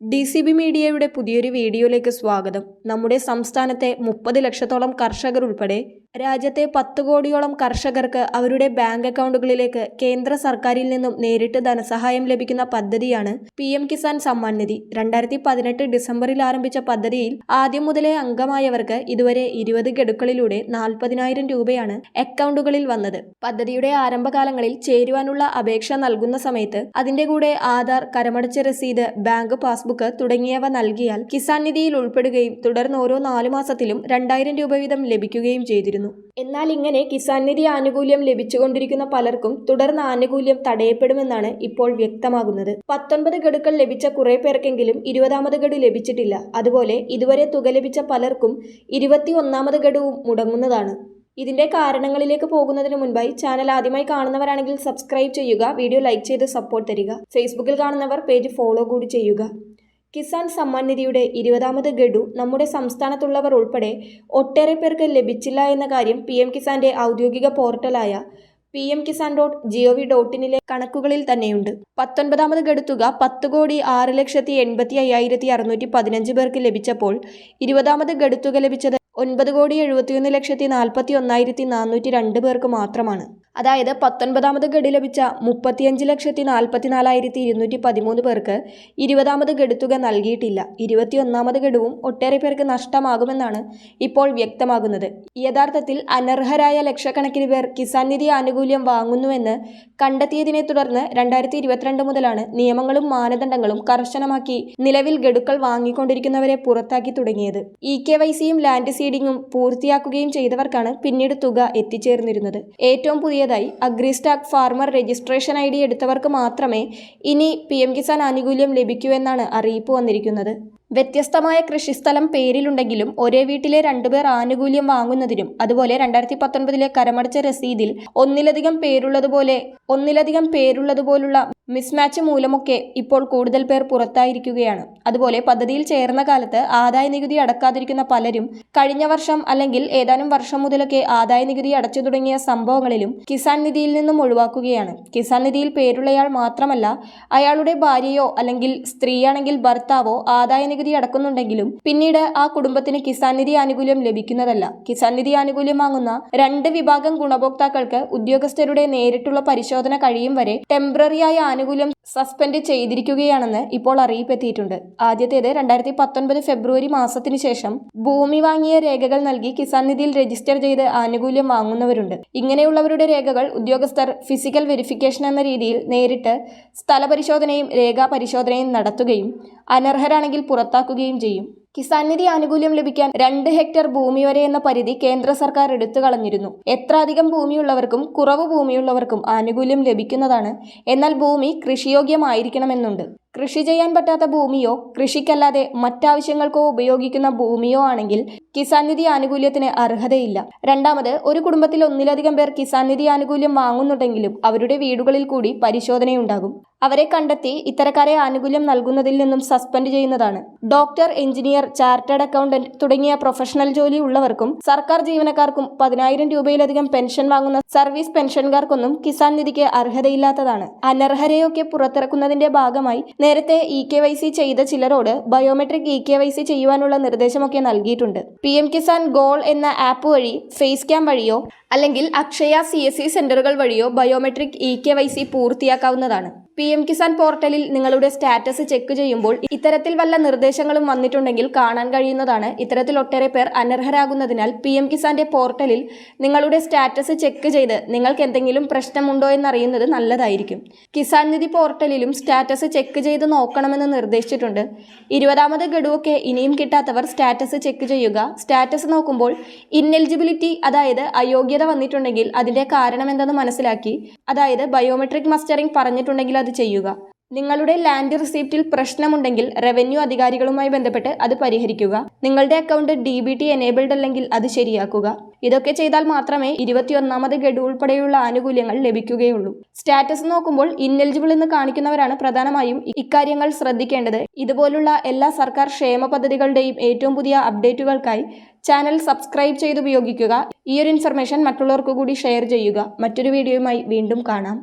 DCB മീഡിയയുടെ പുതിയൊരു വീഡിയോയിലേക്ക് സ്വാഗതം. നമ്മുടെ സംസ്ഥാനത്തെ 30 ലക്ഷത്തോളം കർഷകർ ഉൾപ്പെടെ രാജ്യത്തെ 10 കോടിയോളം കർഷകർക്ക് അവരുടെ ബാങ്ക് അക്കൗണ്ടുകളിലേക്ക് കേന്ദ്ര സർക്കാരിൽ നിന്നും നേരിട്ട് ധനസഹായം ലഭിക്കുന്ന പദ്ധതിയാണ് PM കിസാൻ സമ്മാൻ നിധി. 2018 ഡിസംബറിൽ ആരംഭിച്ച പദ്ധതിയിൽ ആദ്യം മുതലേ അംഗമായവർക്ക് ഇതുവരെ 20 ഗഡുക്കളിലൂടെ 40,000 രൂപയാണ് അക്കൗണ്ടുകളിൽ വന്നത്. പദ്ധതിയുടെ ആരംഭകാലങ്ങളിൽ ചേരുവാനുള്ള അപേക്ഷ നൽകുന്ന സമയത്ത് അതിന്റെ കൂടെ ആധാർ, കരമടച്ച രസീത്, ബാങ്ക് പാസ്ബുക്ക് തുടങ്ങിയവ നൽകിയാൽ കിസാൻ നിധിയിൽ ഉൾപ്പെടുകയും തുടർന്ന് ഓരോ 4 മാസത്തിലും 2,000 രൂപ വീതം ലഭിക്കുകയും ചെയ്തിരുന്നു. എന്നാൽ ഇങ്ങനെ കിസാൻ നിധി ആനുകൂല്യം ലഭിച്ചുകൊണ്ടിരിക്കുന്ന പലർക്കും തുടർന്ന് ആനുകൂല്യം തടയപ്പെടുമെന്നാണ് ഇപ്പോൾ വ്യക്തമാകുന്നത്. 19 ഗഡുക്കൾ ലഭിച്ച കുറെ പേർക്കെങ്കിലും 20ാമത് ഗഡു ലഭിച്ചിട്ടില്ല. അതുപോലെ ഇതുവരെ തുക ലഭിച്ച പലർക്കും 21ാമത് ഗഡുവും മുടങ്ങുന്നതാണ്. ഇതിന്റെ കാരണങ്ങളിലേക്ക് പോകുന്നതിന് മുൻപായി ചാനൽ ആദ്യമായി കാണുന്നവരാണെങ്കിൽ സബ്സ്ക്രൈബ് ചെയ്യുക, വീഡിയോ ലൈക്ക് ചെയ്ത് സപ്പോർട്ട് തരിക. ഫേസ്ബുക്കിൽ കാണുന്നവർ പേജ് ഫോളോ കൂടി ചെയ്യുക. കിസാൻ സമ്മാൻ നിധിയുടെ 20ാമത് ഗഡു നമ്മുടെ സംസ്ഥാനത്തുള്ളവർ ഉൾപ്പെടെ ഒട്ടേറെ പേർക്ക് ലഭിച്ചില്ല എന്ന കാര്യം PM കിസാന്റെ ഔദ്യോഗിക പോർട്ടലായ pmkisan.gov.in കണക്കുകളിൽ തന്നെയുണ്ട്. 19ാമത് ഗഡു തുക 10,685,615 പേർക്ക് ലഭിച്ചപ്പോൾ 20ാമത് ഗഡു തുക ലഭിച്ചത് 9,71,41,402 പേർക്ക് മാത്രമാണ്. അതായത് 19ാമത് ഗഡു ലഭിച്ച 35,44,213 പേർക്ക് 20ാമത് ഗഡു തുക നൽകിയിട്ടില്ല. 21ാമത് ഗഡുവും ഒട്ടേറെ പേർക്ക് നഷ്ടമാകുമെന്നാണ് ഇപ്പോൾ വ്യക്തമാകുന്നത്. യഥാർത്ഥത്തിൽ അനർഹരായ ലക്ഷക്കണക്കിന് പേർ കിസാൻ നിധി ആനുകൂല്യം വാങ്ങുന്നുവെന്ന് കണ്ടെത്തിയതിനെ തുടർന്ന് 2022 മുതലാണ് നിയമങ്ങളും മാനദണ്ഡങ്ങളും കർശനമാക്കി നിലവിൽ ഗഡുക്കൾ വാങ്ങിക്കൊണ്ടിരിക്കുന്നവരെ പുറത്താക്കി തുടങ്ങിയത്. EKYCയും ലാൻഡ് സീഡിങ്ങും പൂർത്തിയാക്കുകയും ചെയ്തവർക്കാണ് പിന്നീട് തുക എത്തിച്ചേർന്നിരുന്നത്. ഏറ്റവും പുതിയതായി അഗ്രിസ്റ്റാക്ക് ഫാർമർ രജിസ്ട്രേഷൻ ID എടുത്തവർക്ക് മാത്രമേ ഇനി PM കിസാൻ ആനുകൂല്യം ലഭിക്കൂ എന്നാണ് അറിയിപ്പ് വന്നിരിക്കുന്നത്. വ്യത്യസ്തമായ കൃഷിസ്ഥലം പേരിലുണ്ടെങ്കിലും ഒരേ വീട്ടിലെ 2 പേർ ആനുകൂല്യം വാങ്ങുന്നതിനും അതുപോലെ 2019 കരമടച്ച രസീതിൽ ഒന്നിലധികം പേരുള്ളതുപോലുള്ള മിസ്മാച്ച് മൂലമൊക്കെ ഇപ്പോൾ കൂടുതൽ പേർ പുറത്തായിരിക്കുകയാണ്. അതുപോലെ പദ്ധതിയിൽ ചേർന്ന കാലത്ത് ആദായ നികുതി അടക്കാതിരിക്കുന്ന പലരും കഴിഞ്ഞ വർഷം അല്ലെങ്കിൽ ഏതാനും വർഷം മുതലൊക്കെ ആദായ നികുതി അടച്ചു തുടങ്ങിയ സംഭവങ്ങളിലും കിസാൻ നിധിയിൽ നിന്നും ഒഴിവാക്കുകയാണ്. കിസാൻ നിധിയിൽ പേരുള്ളയാൾ മാത്രമല്ല, അയാളുടെ ഭാര്യയോ അല്ലെങ്കിൽ സ്ത്രീയാണെങ്കിൽ ഭർത്താവോ ആദായ നികുതി അടക്കുന്നുണ്ടെങ്കിലും പിന്നീട് ആ കുടുംബത്തിന് കിസാൻ നിധി ആനുകൂല്യം ലഭിക്കുന്നതല്ല. കിസാൻ നിധി ആനുകൂല്യം വാങ്ങുന്ന 2 വിഭാഗം ഗുണഭോക്താക്കൾക്ക് ഉദ്യോഗസ്ഥരുടെ നേരിട്ടുള്ള പരിശോധന കഴിയും വരെ ടെമ്പററിയായ ആനുകൂല്യം സസ്പെൻഡ് ചെയ്തിരിക്കുകയാണെന്ന് ഇപ്പോൾ അറിയിപ്പെത്തിയിട്ടുണ്ട്. ആദ്യത്തേത് 2019 ഫെബ്രുവരി മാസത്തിനു ശേഷം ഭൂമി വാങ്ങിയ രേഖകൾ നൽകി കിസാൻ നിധിയിൽ രജിസ്റ്റർ ചെയ്ത് ആനുകൂല്യം വാങ്ങുന്നവരുണ്ട്. ഇങ്ങനെയുള്ളവരുടെ രേഖകൾ ഉദ്യോഗസ്ഥർ ഫിസിക്കൽ വെരിഫിക്കേഷൻ എന്ന രീതിയിൽ നേരിട്ട് സ്ഥലപരിശോധനയും രേഖാ പരിശോധനയും നടത്തുകയും അനർഹരാണെങ്കിൽ പുറത്താക്കുകയും ചെയ്യും. കിസാൻ നിധി ആനുകൂല്യം ലഭിക്കാൻ 2 ഹെക്ടർ ഭൂമി വരെ എന്ന പരിധി കേന്ദ്ര സർക്കാർ എടുത്തു കളഞ്ഞിരുന്നു. എത്ര അധികം ഭൂമിയുള്ളവർക്കും കുറവ് ഭൂമിയുള്ളവർക്കും ആനുകൂല്യം ലഭിക്കുന്നതാണ്. എന്നാൽ ഭൂമി കൃഷിയോഗ്യമായിരിക്കണമെന്നുണ്ട്. കൃഷി ചെയ്യാൻ പറ്റാത്ത ഭൂമിയോ കൃഷിക്കല്ലാതെ മറ്റാവശ്യങ്ങൾക്കോ ഉപയോഗിക്കുന്ന ഭൂമിയോ ആണെങ്കിൽ കിസാൻ നിധി ആനുകൂല്യത്തിന് അർഹതയില്ല. രണ്ടാമത്, ഒരു കുടുംബത്തിൽ ഒന്നിലധികം പേർ കിസാൻ നിധി ആനുകൂല്യം വാങ്ങുന്നുണ്ടെങ്കിലും അവരുടെ വീടുകളിൽ കൂടി പരിശോധനയുണ്ടാകും. അവരെ കണ്ടെത്തി ഇത്തരക്കാരെ ആനുകൂല്യം നൽകുന്നതിൽ നിന്നും സസ്പെൻഡ് ചെയ്യുന്നതാണ്. ഡോക്ടർ, എഞ്ചിനീയർ, ചാർട്ടേഡ് അക്കൗണ്ടന്റ് തുടങ്ങിയ പ്രൊഫഷണൽ ജോലി ഉള്ളവർക്കും സർക്കാർ ജീവനക്കാർക്കും 10,000 രൂപയിലധികം പെൻഷൻ വാങ്ങുന്ന സർവീസ് പെൻഷൻകാർക്കൊന്നും കിസാൻ നിധിക്ക് അർഹതയില്ലാത്തതാണ്. അനർഹരെയൊക്കെ പുറത്തിറക്കുന്നതിന്റെ ഭാഗമായി നേരത്തെ EKYC ചെയ്ത ചിലരോട് ബയോമെട്രിക് EKYC ചെയ്യുവാനുള്ള നിർദ്ദേശമൊക്കെ നൽകിയിട്ടുണ്ട്. PM കിസാൻ ഗോൾ എന്ന ആപ്പ് വഴി, ഫേസ് ക്യാം വഴിയോ അല്ലെങ്കിൽ അക്ഷയ CSC സെന്ററുകൾ വഴിയോ ബയോമെട്രിക് EKYC പൂർത്തിയാക്കാവുന്നതാണ്. PM കിസാൻ പോർട്ടലിൽ നിങ്ങളുടെ സ്റ്റാറ്റസ് ചെക്ക് ചെയ്യുമ്പോൾ ഇത്തരത്തിൽ വല്ല നിർദ്ദേശങ്ങളും വന്നിട്ടുണ്ടെങ്കിൽ കാണാൻ കഴിയുന്നതാണ്. ഇത്തരത്തിൽ ഒട്ടേറെ പേർ അനർഹരാകുന്നതിനാൽ PM കിസാന്റെ പോർട്ടലിൽ നിങ്ങളുടെ സ്റ്റാറ്റസ് ചെക്ക് ചെയ്ത് നിങ്ങൾക്ക് എന്തെങ്കിലും പ്രശ്നമുണ്ടോ എന്നറിയുന്നത് നല്ലതായിരിക്കും. കിസാൻ നിധി പോർട്ടലിലും സ്റ്റാറ്റസ് ചെക്ക് ചെയ്ത് നോക്കണമെന്ന് നിർദ്ദേശിച്ചിട്ടുണ്ട്. 20ാമത് ഗഡുവൊക്കെ ഇനിയും കിട്ടാത്തവർ സ്റ്റാറ്റസ് ചെക്ക് ചെയ്യുക. സ്റ്റാറ്റസ് നോക്കുമ്പോൾ ഇന്നെലിജിബിലിറ്റി, അതായത് അയോഗ്യത വന്നിട്ടുണ്ടെങ്കിൽ അതിന്റെ കാരണം എന്തെന്ന് മനസ്സിലാക്കി, അതായത് ബയോമെട്രിക് മസ്റ്ററിംഗ് പറഞ്ഞിട്ടുണ്ടെങ്കിൽ അത് ചെയ്യുക. നിങ്ങളുടെ ലാൻഡ് റിസീപ്റ്റിൽ പ്രശ്നമുണ്ടെങ്കിൽ റവന്യൂ അധികാരികളുമായി ബന്ധപ്പെട്ട് അത് പരിഹരിക്കുക. നിങ്ങളുടെ അക്കൗണ്ട് DBT എനേബിൾഡ് അല്ലെങ്കിൽ അത് ശരിയാക്കുക. ഇതൊക്കെ ചെയ്താൽ മാത്രമേ 21ാമത് ഗഡു ഉൾപ്പെടെയുള്ള ആനുകൂല്യങ്ങൾ ലഭിക്കുകയുള്ളൂ. സ്റ്റാറ്റസ് നോക്കുമ്പോൾ ഇന്നെലിജിബിൾ എന്ന് കാണിക്കുന്നവരാണ് പ്രധാനമായും ഇക്കാര്യങ്ങൾ ശ്രദ്ധിക്കേണ്ടത്. ഇതുപോലുള്ള എല്ലാ സർക്കാർ ക്ഷേമ പദ്ധതികളുടെയും ഏറ്റവും പുതിയ അപ്ഡേറ്റുകൾക്കായി ചാനൽ സബ്സ്ക്രൈബ് ചെയ്ത് ഉപയോഗിക്കുക. ഈ ഒരു ഇൻഫർമേഷൻ മറ്റുള്ളവർക്ക് കൂടി ഷെയർ ചെയ്യുക. മറ്റൊരു വീഡിയോയുമായി വീണ്ടും കാണാം.